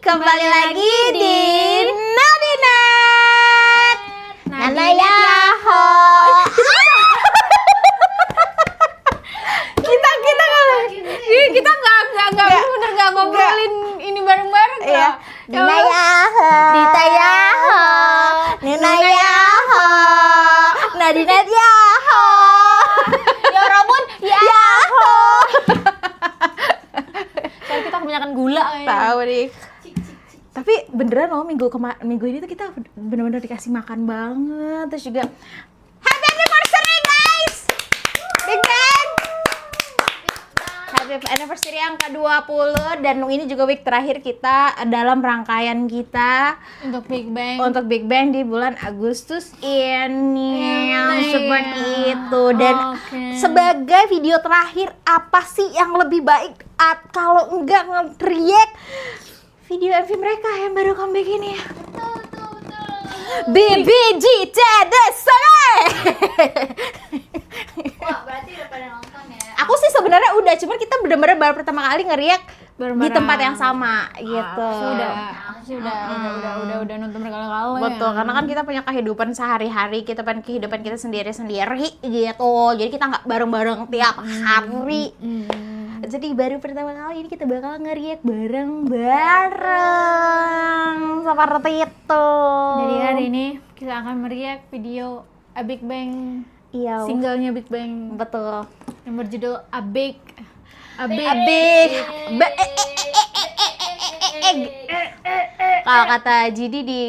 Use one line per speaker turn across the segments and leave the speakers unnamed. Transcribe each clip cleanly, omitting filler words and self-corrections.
Kembali lagi di Nadinat Nanayaho.
Kita nggak ngobrolin ini bareng-bareng
ya. Nanayaho, Ditayaho, Nanayaho, Nadinat Yaho,
Yorobun Yaho. Soalnya kita kebanyakan gula kayaknya.
Tahu nih. Tapi beneran loh minggu ini tuh kita bener-bener dikasih makan banget. Terus juga happy anniversary guys! Big Bang! Happy anniversary yang ke-20 dan ini juga week terakhir kita dalam rangkaian kita
Untuk Big Bang.
untuk Big Bang di bulan Agustus ini yang seperti itu. Dan sebagai video terakhir, apa sih yang lebih baik kalau enggak nge-react video MV mereka yang baru comeback ini ya? BBJT Desane.
Wah, berarti udah pada nonton ya?
Aku sih sebenarnya udah, cuman kita bener-bener baru pertama kali nge-react di
Bareng-bareng.
tempat yang sama gitu.
Udah nonton berkali-kali.
Betul, karena kan kita punya kehidupan sehari-hari, kita punya kehidupan kita sendiri-sendiri gitu. Jadi kita nggak bareng-bareng tiap hari. Jadi baru pertama kali ini kita bakal nge-react bareng-bareng seperti itu.
Jadi hari ini kita akan mereact video A Big Bang,
Iya,
singlenya Big Bang
betul.
yang berjudul A Big.
Kalau kata Jidi di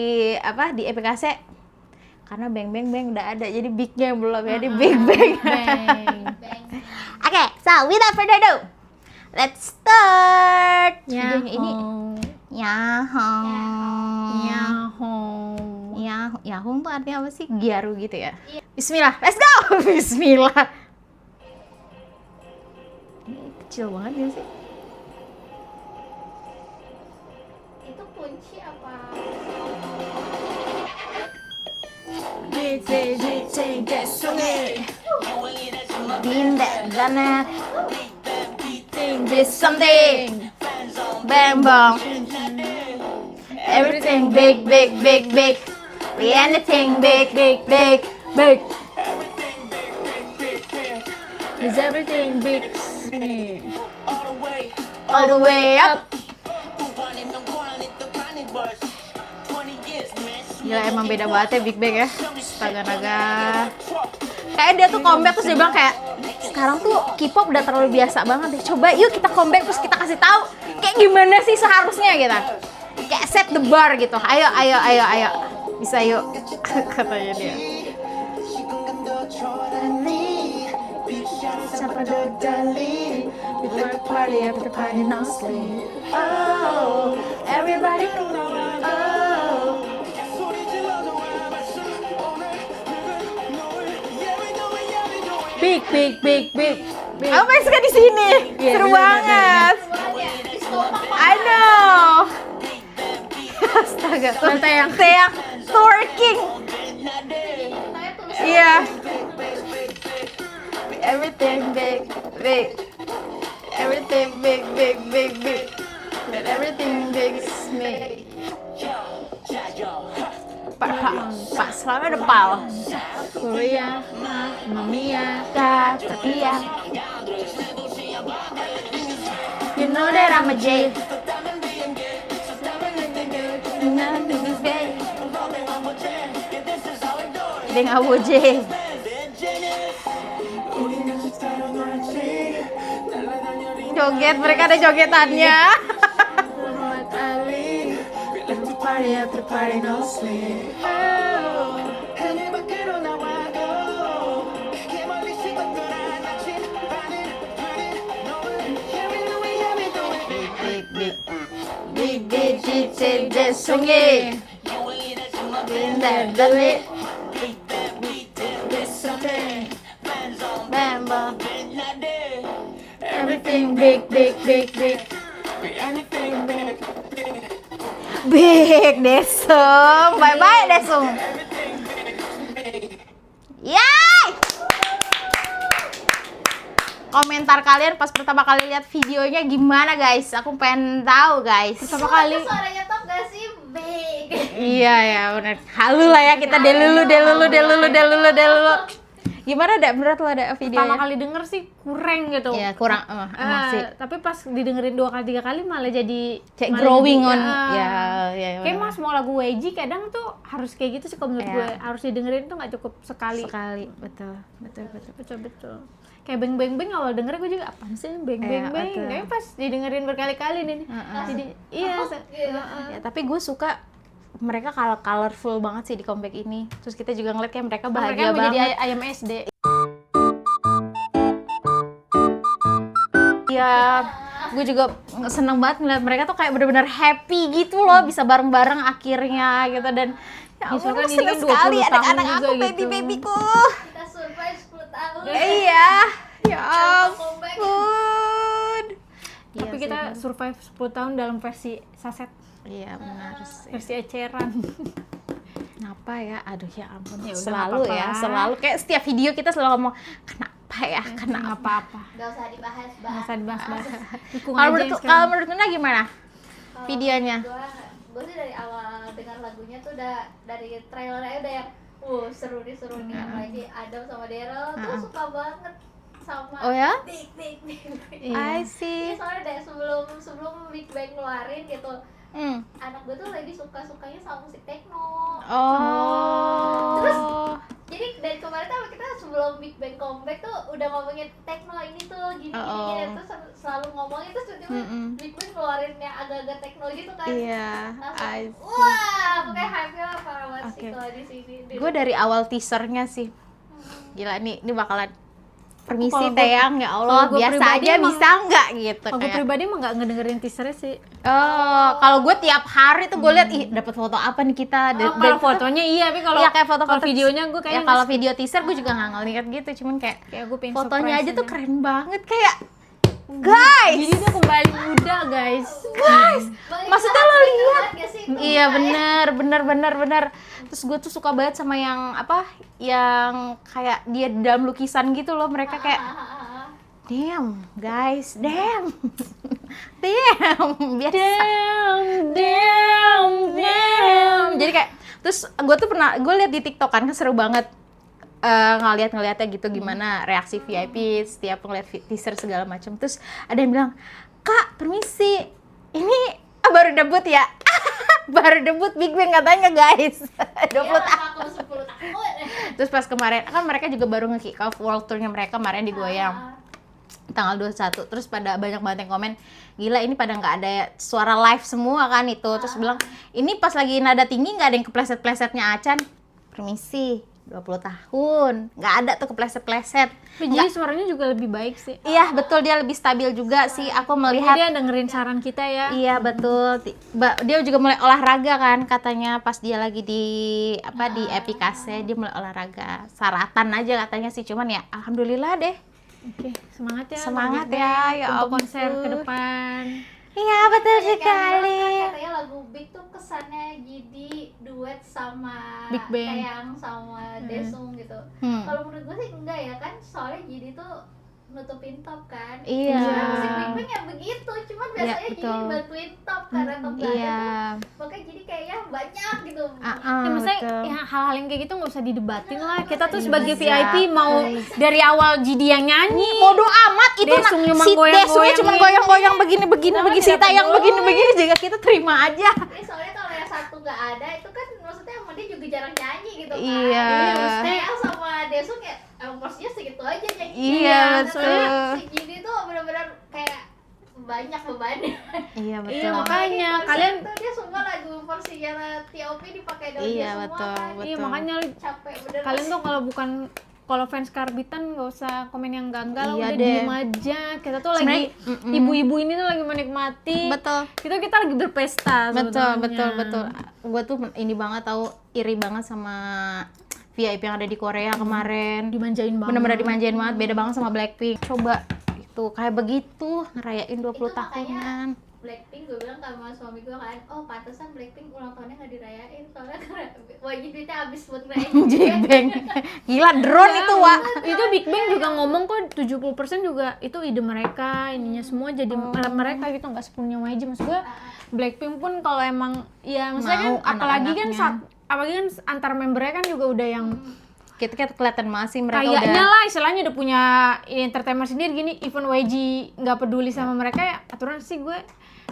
EPKC, karena Bang Bang Bang udah ada, jadi bignya belum ya, di Big Bang. Oke, so without further ado, let's start videonya ini. Yahong tuh artinya apa sih? Giaru gitu ya? Bismillah, let's go! Bismillah. Ini kecil banget ya sih?
Itu kunci apa?
Dinda Janet This something Bang bang Everything big big big big We anything big big big big
Is everything big?
All the way up. Gila emang beda banget ya Big Bang ya. Astaga. Kayak dia tuh comeback terus dia bilang kayak sekarang tuh K-pop udah terlalu biasa banget deh. Coba yuk kita comeback terus kita kasih tahu kayak gimana sih seharusnya gitu. Kayak set the bar gitu. Ayo. Bisa yuk katanya dia. Everybody big. Aku pengen suka di sini. Seru banget. I know. Astaga, tuh Taeyang twerking. Iya. Everything big. Everything big. And everything big is me. Pak selama ada pal.
Korea, Mamiya,
Takia. You know that I'm a J. Dia nggak mau J. Joget, mereka ada jogetannya. Big desonge. Everything big. Big Desung. Bye Desung. Yay! komentar kalian pas pertama kali lihat videonya gimana guys. Aku pengen tahu guys.
Pertama kali
Suaranya top gak sih? Big.
Iya ya benar. Halu lah ya kita delulu. Gimana dak menurut lo ada videonya?
pertama kali denger sih kurang gitu.
Ya kurang emang sih.
Tapi pas didengerin 2 kali 3 kali malah jadi
Kayak
malah
growing
jadi-
on.
Ah.
Ya.
Kayak mas mau lagu YG kadang tuh harus kayak gitu sih kalau menurut
Iya.
gue, harus didengerin tuh nggak cukup sekali.
Sekali betul.
Betul. Kayak Beng Beng Beng awal denger gue juga apaan sih Beng
Iya,
Beng Beng.
betul.
Tapi pas didengerin berkali-kali nih. Jadi iya.
Ya tapi gue suka mereka colorful banget sih di comeback ini. Terus kita juga ngeliat kayak mereka bahagia
Mereka mau jadi
banget.
ayam SD.
Iya, gue juga seneng banget ngeliat mereka tuh kayak bener-bener happy gitu loh, bisa bareng-bareng akhirnya gitu. Dan ya ampun,
Misalkan ini
seneng
kan 20
sekali
tahun
anak-anak
juga
aku,
gitu.
baby-babyku.
Kita survive 10 tahun.
Iya, ya
Comeback.
ampun.
Tapi
Iya
kita
sih,
survive 10 tahun dalam versi saset,
iya benar sih.
versi eceran.
Kenapa ya? Aduh ya ampun.
Ya udah,
Selalu
nggak
ya,
apa-apa.
selalu kayak setiap video kita selalu ngomong kenapa ya?
Nggak
Kenapa?
apa-apa.
Gak usah dibahas,
Nggak usah dibahas-bahas. Dukung
Kalau
aja
menurut
yang
kalau
sekarang.
menurut Nuna gimana? Videonya.
Gue sih dari awal dengar lagunya tuh udah dari trailernya udah yang seru nih apalagi Adam sama Daryl tuh suka banget sama
Oh ya?
Big.
I
Iya,
see.
soalnya dari sebelum Big Bang ngeluarin gitu, anak gue tuh lagi suka-sukanya sama musik techno.
Oh.
Terus jadi dari kemarin tuh kita sebelum Big Bang comeback tuh udah ngomongin techno ini tuh gini terus selalu ngomongin terus tiba-tiba Big Bang ngeluarin yang agak-agak techno gitu kan.
Iya,
Langsung,
I see.
wah, pokoknya hype-nya lah parah banget sih
Oke.
kalau di sini.
Gue dari awal teasernya sih, gila nih bakalan permisi
Kalau gue-
Teyang ya Allah,
kalau gue
biasa
pribadi
aja
emang-
bisa nggak gitu
Kalau gue
kayak.
pribadi emang nggak ngedengerin teasernya sih.
Oh, kalau gue tiap hari tuh gue liat ih dapat foto apa nih kita.
Kalau fotonya iya, tapi kalau
Iya, kayak foto-foto
kalau videonya gue
ya
kayaknya
kalau video teaser gue juga nggak ngeliat gitu, cuman kayak
kayak gue pengen
fotonya
surprise
aja tuh keren banget kayak guys.
Jadi dia kembali muda guys.
Maksudnya lo lihat?
Gak sih?
Iya bener. Terus gue tuh suka banget sama yang apa, yang kayak dia di dalam lukisan gitu loh, mereka kayak damn guys, damn biasa. Damn. Jadi kayak terus gue tuh pernah gue lihat di TikTok kan seru banget ngeliatnya gitu gimana reaksi VIP setiap ngeliat teaser segala macam. Terus ada yang bilang, "Kak, permisi. Ini baru debut ya?" Baru debut Big Bang katanya guys. 20 tahun.
Aku 10 tahun.
Terus pas kemarin kan mereka juga baru nge-kick off world tour-nya mereka kemarin di Goyang tanggal 21. Terus pada banyak banget yang komen, gila ini pada nggak ada suara live semua kan itu. Terus bilang, ini pas lagi nada tinggi nggak ada yang kepleset-plesetnya Acan. Permisi, 20 tahun nggak ada tuh kepleset-pleset.
Jadi suaranya juga lebih baik sih.
Iya betul, dia lebih stabil juga sih, aku melihat.
Dia dengerin saran kita ya.
Iya betul. Dia juga mulai olahraga kan katanya pas dia lagi di apa di Epicase dia mulai olahraga. Saratan aja katanya sih, cuman ya alhamdulillah deh.
Oke, semangat ya.
Semangat
Big
ya,
Bang,
ya
untuk konser
ampun.
ke depan.
Iya betul
Banyak yang bilang
sekali.
kan katanya lagu Big tuh kesannya jadi duet sama
Big Bang.
Taeyang sama Daesung gitu. Kalau menurut gue sih enggak ya kan, soalnya jadi tuh nutupin top kan.
Iya.
Sebenarnya musik Big Bang ya begitu, cuman biasanya
Iya,
jadi
betul.
bantuin top karena top nggak ada
Iya.
tuh. Makanya jadi kayaknya banyak gitu.
Ya, maksudnya
betul.
ya, hal-hal yang kayak gitu nggak usah didebatin lah. Kita tuh
Iya,
sebagai
bisa.
VIP mau dari awal GD yang nyanyi.
Bodoh amat itu
Daesung cuma
si
goyang-goyang
Daesungnya cuma
ini.
goyang-goyang begini
Kenapa
si
tidak
Taeyang
peduli?
begini juga kita terima aja.
Soalnya kalau yang satu nggak ada itu kan maksudnya sama dia juga jarang nyanyi gitu kan.
Iya.
Taeyang sama Daesung ya emang porsinya segitu aja nyanyi.
Iya,
Soalnya
betul.
si Gini tuh benar-benar kayak banyak bebannya.
Iya
Iya, makanya kalian
tuh dia semua lagu porsinya TOP dipakai daun
Iya,
semua
betul,
kan.
betul.
iya makanya
Capek bener.
kalian tuh kalau fans Karbitan nggak usah komen yang ganggal,
Iya
udah
deh.
diem aja. Kita tuh lagi
Sebenarnya,
ibu-ibu ini tuh lagi menikmati.
Betul.
Kita lagi berpesta.
Betul. Gue tuh ini banget tahu, iri banget sama VIP yang ada di Korea kemarin.
Dimanjain banget.
Bener-bener dimanjain banget, beda banget sama Blackpink. Coba itu kayak begitu ngerayain 20
Itu makanya
tahunan.
Blackpink, gue bilang sama suami gue kan, oh pantesan Blackpink ulang tahunnya nggak dirayain soalnya karena wajib duitnya habis buat ngerayain
Big Bang. Gila drone itu, Wak.
Itu Big Bang juga ngomong kok 70% juga itu ide mereka, ininya semua jadi mereka gitu, nggak sepenuhnya YG. Maksud gue Blackpink pun kalau emang ya maksudnya kan
Mau
apalagi kan
anak-anaknya.
apalagi kan antar membernya kan juga udah yang
Kita kelihatan masih mereka
kayaknya
udah
lah istilahnya udah punya entertainment sendiri gini. Even YG nggak peduli sama mereka ya, aturan sih gue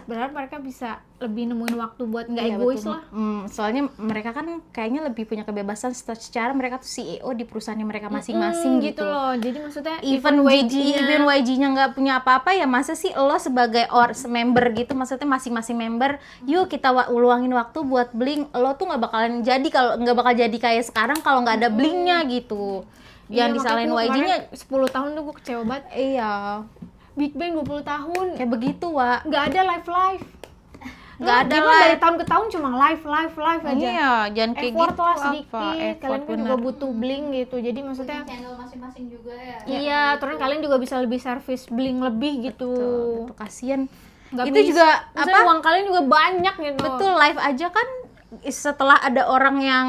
berharap mereka bisa lebih nemuin waktu buat nggak
Iya,
egois
betul.
lah.
Soalnya mereka kan kayaknya lebih punya kebebasan secara mereka tuh CEO di perusahaannya mereka masing-masing gitu.
loh. Jadi maksudnya
Even YG-nya nggak punya apa-apa ya, masa sih lo sebagai member gitu, maksudnya masing-masing member, yuk kita luangin waktu buat bling. Lo tuh nggak bakalan jadi kalau nggak bakal jadi kayak sekarang kalau nggak ada blingnya gitu. Jangan disalahin YG-nya.
10 tahun tuh gue kecewa banget.
Iya,
Big Bang 20 tahun
kayak begitu, Wak.
nggak ada live
Nggak ada
live. Dari
live.
tahun ke tahun cuma live aja.
Iya, jangan kayak
Effort
gitu.
lah
apa,
sedikit.
effort
Kalian kan
bener.
juga butuh bling gitu. Jadi maksudnya
channel masing-masing juga ya.
iya, turun kalian juga bisa lebih service bling lebih gitu.
Betul, kasihan.
Nggak
Itu
bisa.
juga
Maksudnya
apa?
uang kalian juga banyak gitu.
Betul, live aja kan setelah ada orang yang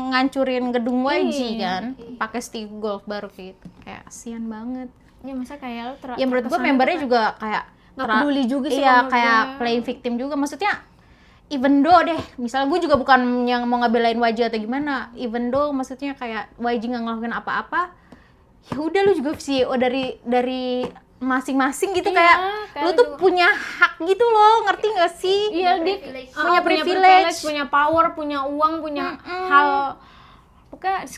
ngancurin gedung YG kan, pakai stick golf baru gitu. Kayak kasihan banget.
Ya masa kayak lo
Ya menurut gua
terkesan
membernya
tuh
juga kayak
nggak peduli juga sih
iya,
kalau menurut
kayak
gue.
playing victim juga. Maksudnya even though deh, misal gue juga bukan yang mau ngebelain YG atau gimana, even though maksudnya kayak YG nggak ngelakuin apa-apa, ya udah lu juga CEO dari masing-masing gitu.
Iya,
kayak
kayak
lu
lu
tuh
juga-
punya hak gitu loh, ngerti nggak sih?
Iya, dia
privilege.
Punya
punya
privilege.
punya power, punya uang, punya hal. Pokoknya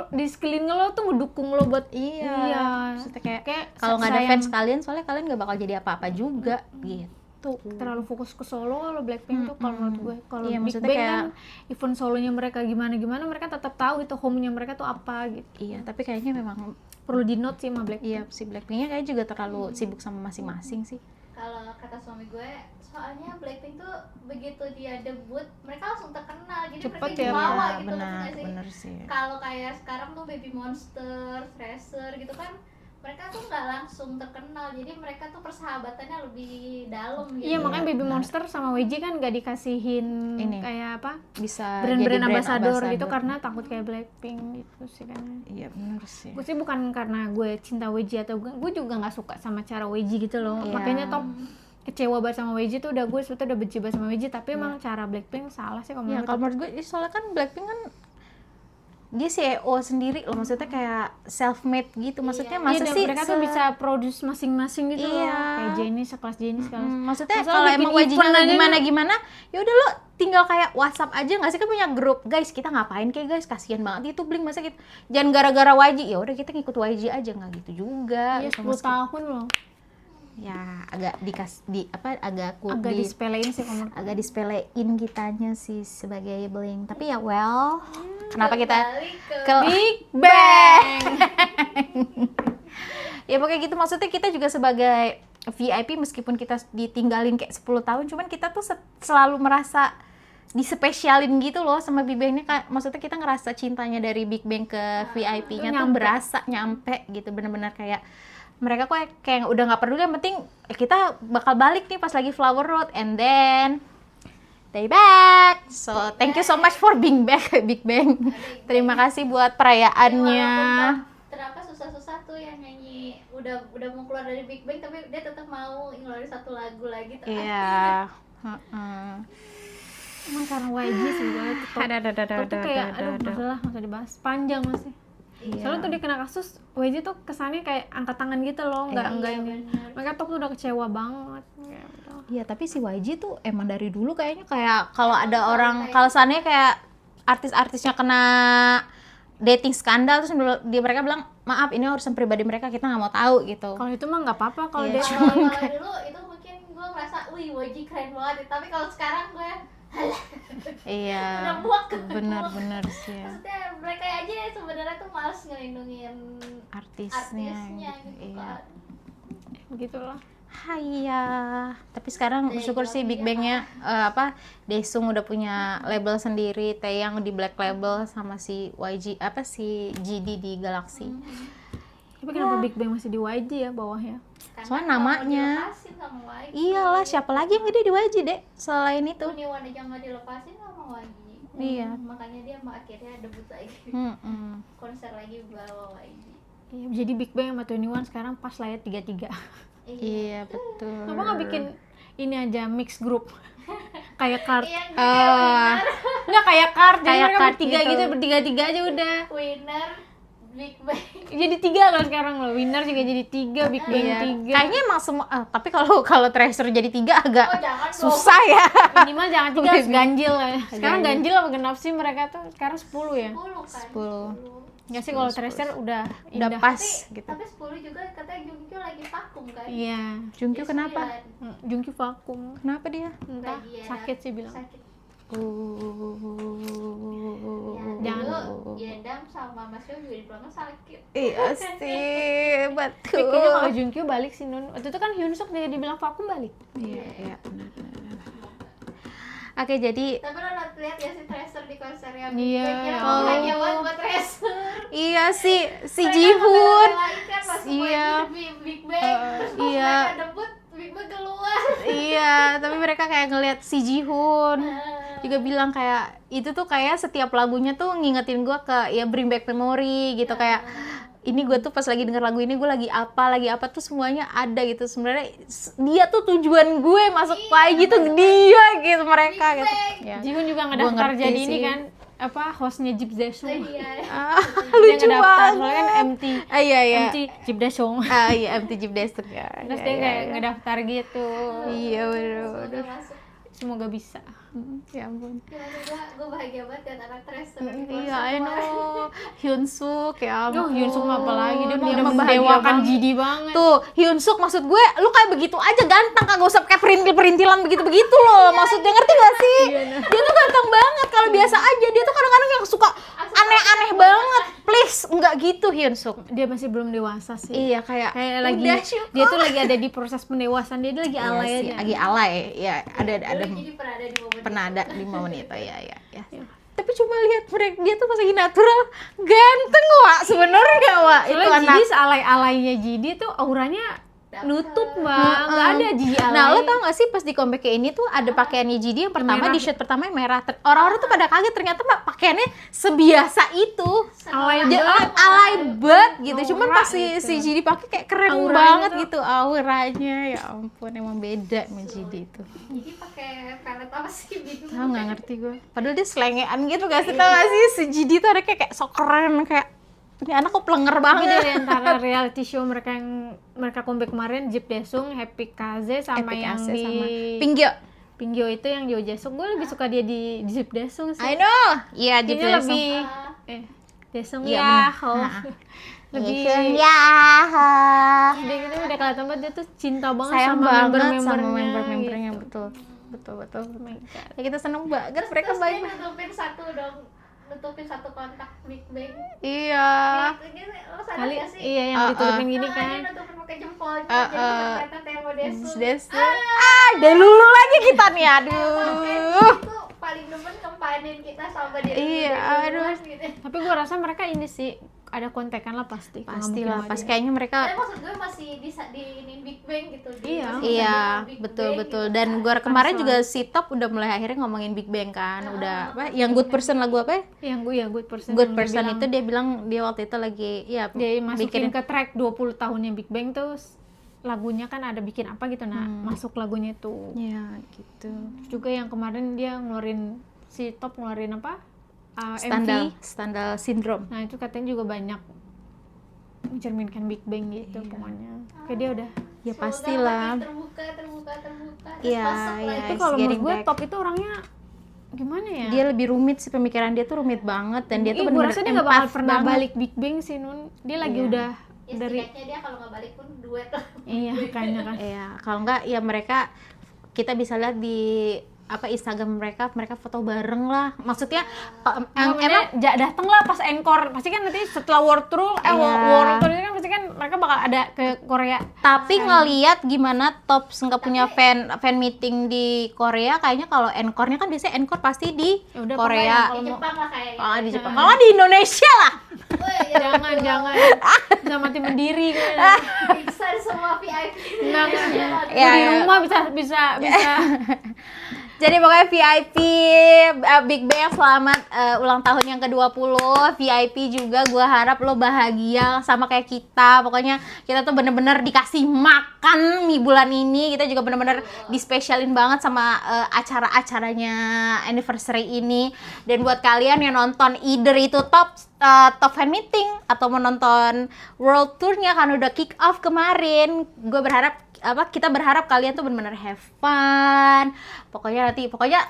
di sekeliling lo tuh ngedukung lo buat
Iya. Maksudnya kayak
Kayak
kalau nggak ada
sayang.
fans kalian, soalnya kalian nggak bakal jadi apa-apa juga gitu.
terlalu fokus ke solo. Lo Blackpink tuh kalau menurut gue, kalau
Iya,
Big
maksudnya
Bang
kayak-
kan event solonya mereka gimana mereka tetap tahu itu home-nya mereka tuh apa gitu.
Iya, tapi kayaknya memang
Perlu di note sih sama Blackpink.
iya si Blackpinknya kayak juga terlalu sibuk sama masing-masing sih.
Kalau kata suami gue, soalnya Blackpink tuh begitu dia debut, mereka langsung terkenal. Jadi
Cepet
mereka
ya,
dibawa
Iya,
gitu, ngerti
benar,
nggak sih?
benar sih.
Kalau kayak sekarang tuh Baby Monster, Tracer gitu kan, mereka tuh nggak langsung terkenal. Jadi mereka tuh persahabatannya lebih dalam gitu.
Iya, makanya Baby Monster sama WJ kan gak dikasihin
Ini.
kayak apa?
Bisa
Brand-brand
jadi
ambassador gitu karena takut kayak Blackpink gitu sih kan.
iya benar sih.
Gue sih bukan karena gue cinta WJ atau gue juga nggak suka sama cara WJ gitu loh.
Iya.
Makanya top kecewa banget sama WJ tuh udah gue sebetulnya udah benci banget sama WJ, tapi emang cara Blackpink salah sih kalau
Ya
menurut
kalau menurut gue soalnya kan Blackpink kan dia CEO sendiri loh, maksudnya kayak self made gitu. Maksudnya
Iya,
masa
dan
sih
mereka tuh bisa produce masing-masing gitu loh.
Iya.
Kayak Jennie, sekelas Jennie, sekelas.
maksudnya
Masa
kalau
bikin
emang YG-nya
event aja
gimana-gimana, ya udah lo tinggal kayak WhatsApp aja nggak sih, kan punya grup, guys kita ngapain kayak guys, kasihan banget itu Blink, masa gitu jangan gara-gara YG ya udah kita ngikut YG aja, nggak gitu juga.
Iya,
Gitu,
10 tahun loh.
ya agak agak
Agak disepelein sih kalau menurut.
agak disepelein kitanya sih sebagai Blink, tapi ya well, kenapa kita
Balik ke
ke
Big Bang.
ya pokoknya gitu, maksudnya kita juga sebagai VIP meskipun kita ditinggalin kayak 10 tahun, cuman kita tuh selalu merasa dispesialin gitu loh sama Big Bang-nya. Maksudnya kita ngerasa cintanya dari Big Bang ke VIP-nya tuh
nyampe.
berasa nyampe gitu, bener-bener kayak mereka kok kayak udah nggak peduli, yang penting kita bakal balik nih pas lagi Flower Road and then they back. So thank you so much for being back Big Bang. Terima kasih buat perayaannya.
Terapa susah-susah tuh yang nyanyi udah mau keluar dari Big Bang tapi dia tetap mau ngeluarin satu lagu lagi tuh.
Iya. Heeh.
Emang karena YG sih gue tuh kayak aduh masalah nggak usah dibahas, panjang masih.
Iya.
Soalnya tuh dia kena kasus YG tuh kesannya kayak angkat tangan gitu loh, nggak
Iya,
ini.
bener.
Mereka tuh udah kecewa banget. Kayak udah.
Iya, tapi si YG tuh emang dari dulu kayaknya kayak kalau ada orang, kalau seandainya kayak artis-artisnya kena dating skandal terus mereka bilang maaf ini urusan pribadi mereka, kita nggak mau tahu gitu.
Kalau itu mah nggak apa-apa kalau
Iya.
dia
Kalau dulu itu mungkin gue ngerasa wih YG keren banget, tapi kalau sekarang gue
Iya.
udah muak.
Bener-bener sih ya.
Maksudnya mereka aja sebenarnya tuh males ngelindungin
Artisnya
gitu
iya.
kan.
begitulah.
Haiya. Tapi sekarang bersyukur sih Big Bang-nya Daesung udah punya label sendiri, Taeyang di Black Label sama si YG si GD di Galaxy.
Tapi kenapa Big Bang masih di YG ya bawahnya?
Karena
Soalnya
nggak mau
namanya.
dilepasin sama YG.
Iyalah, siapa lagi yang gede di YG, Dek? Selain itu.
Uniwan aja nggak dilepasin sama YG.
Iya.
Makanya dia akhirnya debut lagi. Konser lagi bawa YG.
Iya, jadi Big Bang sama 21 sekarang pas lah ya 3-3.
Iya, betul.
Kenapa nggak bikin ini aja mix group? Kayak kart.
Iya, kayak
Nggak kayak kart, jadi
Kayak
mereka
kart
bertiga
gitu.
gitu, bertiga-tiga aja udah.
winner Big Bang.
Jadi 3 loh sekarang loh, winner juga jadi 3, Big Bang
Iya.
3.
Kayaknya emang semua tapi kalau Treasure jadi 3 agak
Oh, jangan dong.
susah ya.
Minimal jangan 3, harus ganjil lah. Sekarang
Ganjil.
ganjil apa genap sih mereka tuh? Sekarang 10 ya?
10 kan.
10.
Nggak sih kalau Treasure udah
Udah
indah.
pas
Tapi,
gitu.
tapi 10 juga katanya Jungkyo lagi vakum kan.
Iya.
Jungkyo
Dia
kenapa?
9.
Jungki vakum.
Kenapa dia?
Entah,
Lagi ya,
sakit sih bilang.
Sakit.
Oh.
Ya,
Jangan.
dulu Yendam sama Mas Yo juga dibilang sakit.
Iya sih,
Tapi kayaknya
betul.
kalau Jungkyo balik sih Nun. Waktu itu kan Hyunsuk dia dibilang vakum balik.
Iya, iya, benar. Oke, jadi
Tapi lo lihat ya si Tracer di konsernya
Iya,
Big Bang,
ya
ya
Allah.
hanya buat Tracer.
iya si
Mereka
Jihun.
ngebela-belain kan masuk
Iya.
YG demi Big Bang. Terus pas
iya.
mereka debut Big Bang keluar.
Iya, tapi mereka kayak ngelihat si Jihun. Juga bilang kayak itu tuh kayak setiap lagunya tuh ngingetin gua ke ya bring back memory gitu, kayak ini gue tuh pas lagi denger lagu ini gue lagi apa tuh semuanya ada gitu. Sebenarnya dia tuh tujuan gue masuk YG tuh dia gitu, mereka gitu. Ya.
Jihun juga
Gua
ngedaftar
ngerti
jadi ini
sih.
kan apa hostnya Jeep Daesung.
Iya.
Dia
Lucu
ngedaftar
banget.
soalnya kan MT
Iya iya.
MT Jeep Daesung.
Iya, MT Jeep Daesung ya.
Terus
Iya,
dia
iya,
kayak
iya.
ngedaftar gitu.
Iya
Semoga
bener.
masuk.
Semoga bisa.
Ya ampun.
Gue bahagia banget liat anak Tracer di konser
Iya, I
kemarin.
know. Hyunsuk ya
Duh,
ampun.
Hyunsuk mah apalagi dia
Dia
udah
mah bahagia
mendewakan
banget.
GD banget.
Tuh, Hyunsuk maksud gue, lu kayak begitu aja ganteng, kagak usah kayak perintil-perintilan begitu-begitu loh. Maksudnya ngerti gak sih? Dia tuh ganteng banget kalau biasa aja. Dia tuh kadang-kadang yang suka aneh-aneh banget. Please, enggak gitu Hyunsuk.
Dia masih belum dewasa sih.
Iya, kayak
Kayak lagi
udah, syukur.
dia tuh lagi ada di proses pendewasaan, dia lagi
Iya
alay
sih,
aja.
lagi alay. Ya, ada
Dulu jadi pernah ada di momen
pernah ada di momen itu ya. Tapi cuma lihat mereka dia tuh pas lagi natural ganteng Wak, sebenarnya Wak itu
Soalnya
anak.
GD sealay-alaynya GD tuh auranya nutup bang, nggak ada GD alay.
Nah, lo tau gak sih pas di comeback ini tuh ada pakaiannya GD yang pertama
merah.
di shoot pertama yang merah. Orang-orang tuh pada kaget ternyata Mbak pakaiannya sebiasa itu.
Alay
Dia
banget.
alay banget gitu. Cuman
Aura
pas si
gitu.
GD pakai kayak keren
Auranya
banget
tuh.
gitu auranya. Ya ampun, emang beda sama GD itu.
Jadi pakai pelet apa sih bingung.
Tahu nggak ngerti gue. Padahal dia selengean gitu gak sih, tau gak sih si GD tuh ada kayak sok keren, kayak ini anak kok plenger
Tapi
banget.
dari antara reality show mereka yang mereka comeback kemarin, Jeep Daesung, Happy Kaze sama
Epic
yang
Ace
di
sama Pinggyo.
Pinggyo itu yang Jo Jaesung, gue lebih suka dia di Jeep Daesung sih.
I know. Iya, Jeep
Kayaknya
Daesung.
lebih
Ah,
Daesung
Iya,
ya,
bener.
oh. lebih
Ya.
dia gitu udah kelihatan banget dia tuh cinta banget
Sayang
sama
banget
member-membernya.
sama member-membernya,
gitu.
betul. Betul.
Oh my God.
Ya kita seneng banget mereka
terus dia
baik.
nutupin satu kontak Big Bang.
Iya.
Ini lo sadar
Kali
gak sih?
iya yang ditutupin gini
Dia
kan.
nutupin pakai jempol. Jadi kelihatan Temo Desu.
Desu. Dari dulu lagi kita nih, aduh.
Itu paling demen kempanin kita sama dia.
Iya, aduh.
Gitu.
Tapi gue rasa mereka ini sih ada kontekan lah pasti. Nggak mungkin
Pastilah,
nggak
pas
ada.
kayaknya mereka.
Tapi maksud gue masih di ini Big Bang gitu. Dia
Iya.
masih
Iya,
sama Big
betul
Bang
betul.
gitu
Dan
kan.
gua kemarin juga si Top udah mulai akhirnya ngomongin Big Bang kan. Udah apa? Yang Good Person lagu apa ya?
Yang gue ya good person.
Good
yang dia
Person
bilang
itu dia bilang dia waktu itu lagi ya
dia masukin
bikin
ke track 20 tahunnya Big Bang terus lagunya kan ada bikin apa gitu masuk lagunya itu.
ya gitu.
Terus juga yang kemarin dia ngeluarin si Top ngeluarin apa?
Standal Syndrome.
Nah, itu katanya juga banyak mencerminkan Big Bang gitu pokoknya. Kayak dia udah
Ya
Semoga
pastilah.
makin terbuka. Terus
Iya,
masuk
iya.
lagi.
itu kalau
it's
menurut
getting
gue
back.
Top itu orangnya gimana ya?
Dia lebih rumit sih, pemikiran dia tuh rumit banget dan dia tuh
gue
benar-benar
rasa dia nggak bakal
empath
pernah
banget.
balik Big Bang sih Nun. Dia lagi
Iya.
udah
Ya
dari
setidaknya dia kalau nggak balik pun duet lah.
iya kayaknya kan.
Iya, kalau enggak ya mereka kita bisa lihat di apa Instagram mereka foto bareng lah. Maksudnya emang
dateng lah pas encore. Pasti kan nanti setelah World Tour
Iya.
World Tour ini kan pasti kan mereka bakal ada ke Korea.
tapi ngelihat gimana Top nggak punya fan meeting di Korea, kayaknya kalau encore-nya kan biasanya encore pasti di
Ya udah,
Korea.
pokoknya
Di
kalau mau
Jepang lah kayaknya.
Oh, di Jepang. Kalau di Indonesia lah.
Oh, iya,
jangan bisa mati berdiri kan.
Bisa dan semua VIP.
Enggak.
Ya,
Di
ya.
rumah bisa.
Jadi pokoknya VIP Big Bang selamat ulang tahun yang ke-20. VIP juga gue harap lo bahagia sama kayak kita. Pokoknya kita tuh bener-bener dikasih makan nih bulan ini. Kita juga bener-bener dispesialin banget sama acara-acaranya anniversary ini. Dan buat kalian yang nonton either itu top fan meeting atau menonton world tournya kan udah kick off kemarin, gue berharap kita berharap kalian tuh benar-benar have fun. Pokoknya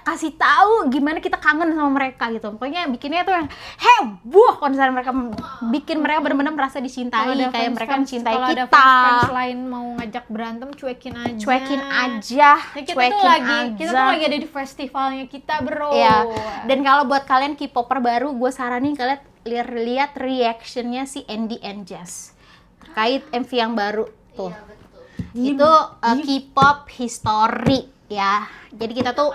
kasih tahu gimana kita kangen sama mereka gitu. Pokoknya bikinnya tuh yang heboh konser mereka, bikin mereka benar-benar merasa dicintai kayak mereka mencintai
kalau
kita.
ada fans lain mau ngajak berantem, cuekin aja. Ya, kita tuh lagi ada di festivalnya kita, bro.
Iya. Dan kalau buat kalian K-popper baru, gue saranin kalian lihat reactionnya si Andy and Jazz terkait MV yang baru tuh.
Iya, betul.
Itu K-pop history ya. Jadi kita tuh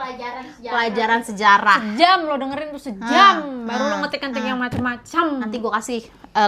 pelajaran sejarah.
Sejam lo dengerin tuh sejam, baru lo ngetik-ngetik yang macam-macam.
Nanti gue kasih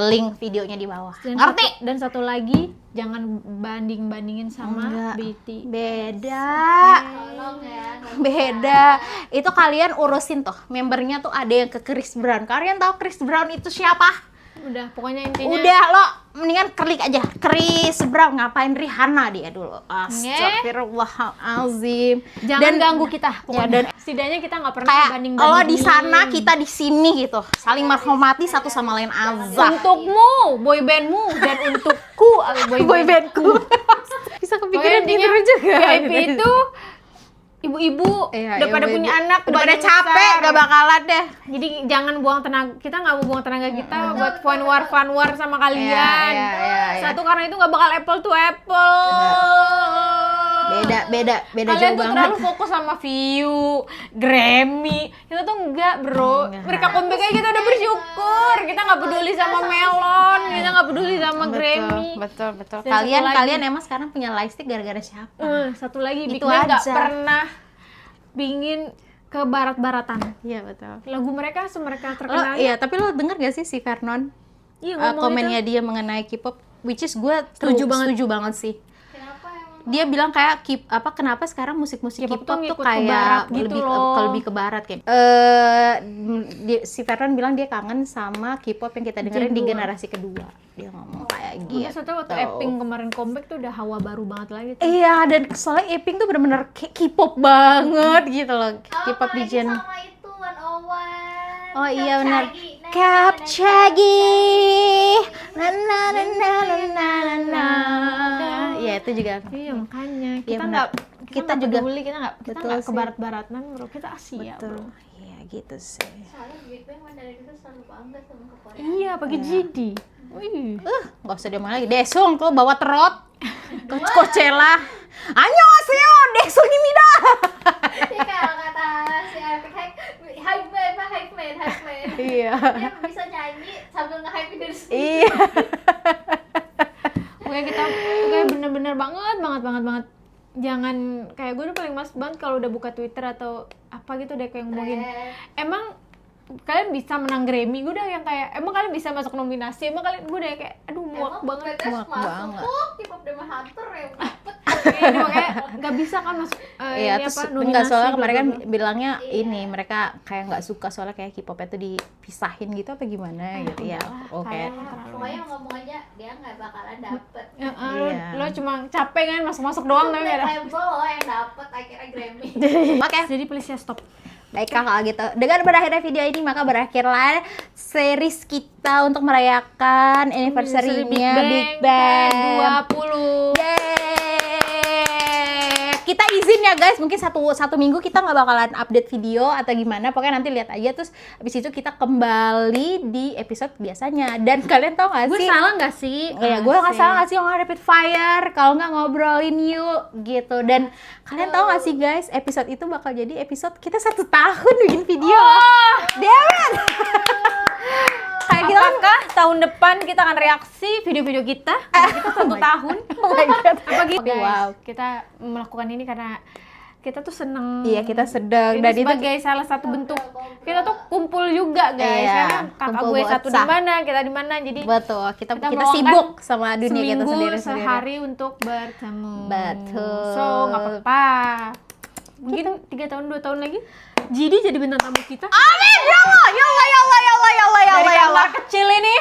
link videonya di bawah.
Dan
Ngerti?
dan satu lagi, jangan banding-bandingin sama
Enggak.
BT.
Beda.
Tolong ya.
Beda. Itu kalian urusin tuh. Membernya tuh ada yang ke Chris Brown. Kalian tahu Chris Brown itu siapa?
Udah, pokoknya intinya
Udah lo mendingan klik aja Chris Brown, ngapain Rihanna dia dulu. Astagfirullahalazim.
jangan ganggu kita.
Ya,
Pokoknya
dan
sidanya kita nggak pernah
kayak
banding-bandingin.
lo di sana kita di sini gitu, saling menghormati satu sama lain aja.
Untukmu, boybandmu, dan untukku,
Boybandku. Bisa kepikiran gitu juga.
VIP itu ibu-ibu
Iya,
udah pada
ibu-ibu.
punya anak,
udah pada
badan
capek,
besar.
gak bakalan deh.
Jadi jangan buang tenaga, kita nggak mau buang tenaga kita buat fun war sama kalian.
Iya.
Satu, karena itu nggak bakal apple to apple.
Beda
Kalian
jauh
tuh
banget.
terlalu fokus sama view, Grammy. Kita tuh enggak, bro.
Enggak.
Mereka comeback aja kita udah bersyukur. Kita nggak peduli sama Melon, kita nggak peduli sama Grammy.
Betul.
Dan
Kalian
satu lagi.
kalian emang sekarang punya lightstick gara-gara siapa?
Satu lagi, Big
Itu
Bang nggak
aja.
pernah pingin ke barat-baratan.
Iya betul.
Lagu mereka mereka
Lo,
terkenal.
iya, tapi lo denger gak sih si Vernon
Iya, ngomong
komennya
itu.
dia mengenai K-pop, which is gue
Setuju
setuju banget sih.
Kenapa emang?
Dia bilang kayak kenapa sekarang musik-musik
K-pop
K-pop
tuh
tuh
ngikut ke
kayak
barat gitu loh.
lebih ke barat kayak. Si Vernon bilang dia kangen sama K-pop yang kita dengerin di
Gen dua.
generasi kedua. Dia ngomong kayak gitu.
Maksudnya waktu Epping kemarin comeback tuh udah hawa baru banget lagi tuh.
Iya, dan soalnya Eping tuh bener-bener kayak K-pop banget gitu loh. K-pop di gen.
Sama itu 101.
Oh iya benar.
Capcagi.
Na na na na na na na na. Ya itu juga.
Iya, makanya
Iya,
kita
benar.
nggak
Kita
nggak
juga-
peduli, kita
Betul
nggak ke
sih.
barat-baratan, bro. Kita Asia,
Betul.
bro.
Iya gitu sih.
Soalnya Big Bang mah dari dulu selalu bangga sama ke Korea.
Iya, pakai GD. Wih.
Nggak usah diomongin lagi. Daesung tuh bawa terot. Coachella. Annyeonghaseyo, Daesung입니다.
Jadi kalau kata si Epic hype man.
Iya.
Dia bisa nyanyi sambil nge-hype diri sendiri.
Iya.
Pokoknya kita bener-bener banget. Jangan kayak gue udah paling males banget kalau udah buka Twitter atau apa gitu deh kayak ngomongin. Emang kalian bisa menang Grammy, gue udah yang kayak emang kalian bisa masuk nominasi, emang kalian gue udah kayak aduh muak banget.
muak banget.
K-pop Demon Hunter yang dapet.
Ini makanya nggak bisa kan masuk
Iya,
ini
terus
apa,
enggak
nominasi,
soalnya kemarin kan
bla, bla, bla.
bilangnya
Iya.
ini mereka kayak nggak suka soalnya kayak K-pop itu dipisahin gitu apa gimana gitu ya. Oke.
kalian
Pokoknya ngomong aja dia nggak bakalan dapet.
Iya.
Lo cuma capek kan masuk doang tapi nggak ada.
Label lo yang dapet akhirnya Grammy.
Oke.
Jadi please ya stop.
Baiklah kalau gitu. Dengan berakhirnya video ini maka berakhirlah series kita untuk merayakan anniversary-nya Big Bang.
20.
Yeay. Kita izin ya guys, mungkin satu minggu kita nggak bakalan update video atau gimana, pokoknya nanti lihat aja, terus habis itu kita kembali di episode biasanya. Dan kalian tau gak
Gue
sih?
salah nggak sih?
Ya, gue nggak salah nggak sih ngomong rapid fire, kalau nggak ngobrolin yuk gitu. Dan kalian tahu nggak sih guys, episode itu bakal jadi episode kita 1 tahun bikin video. Damn it! Kayak kita kan
Apakah tahun depan kita akan reaksi video-video kita? Karena kita 1 tahun.
oh my god.
Apa gitu?
Oke,
Guys,
wow.
kita melakukan ini karena kita tuh seneng.
Iya, kita sedang
Ini
dan itu
sebagai salah satu bentuk kita tuh kumpul juga guys.
Iya,
Karena kakak
kumpul
gue satu di
WhatsApp.
mana, kita di mana. Jadi
betul. Kita
meluangkan
sibuk sama dunia kita
seminggu
sendiri.
sehari untuk bertemu.
Betul.
So nggak apa-apa. Mungkin 3 tahun 2 tahun lagi Jadi jadi bintang tamu kita.
Amin, ya Allah, ya Allah, ya Allah, ya Allah, ya Allah, ya
Dari
Allah, ya Allah.
kamar kecil ini.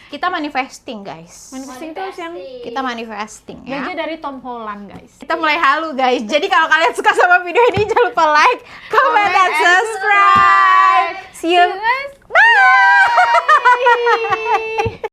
Kita manifesting, guys.
Manifesting tuh yang
Kita manifesting ya.
belajar dari Tom Holland guys.
Kita mulai halu, guys. Jadi kalau kalian suka sama video ini, jangan lupa like, comment,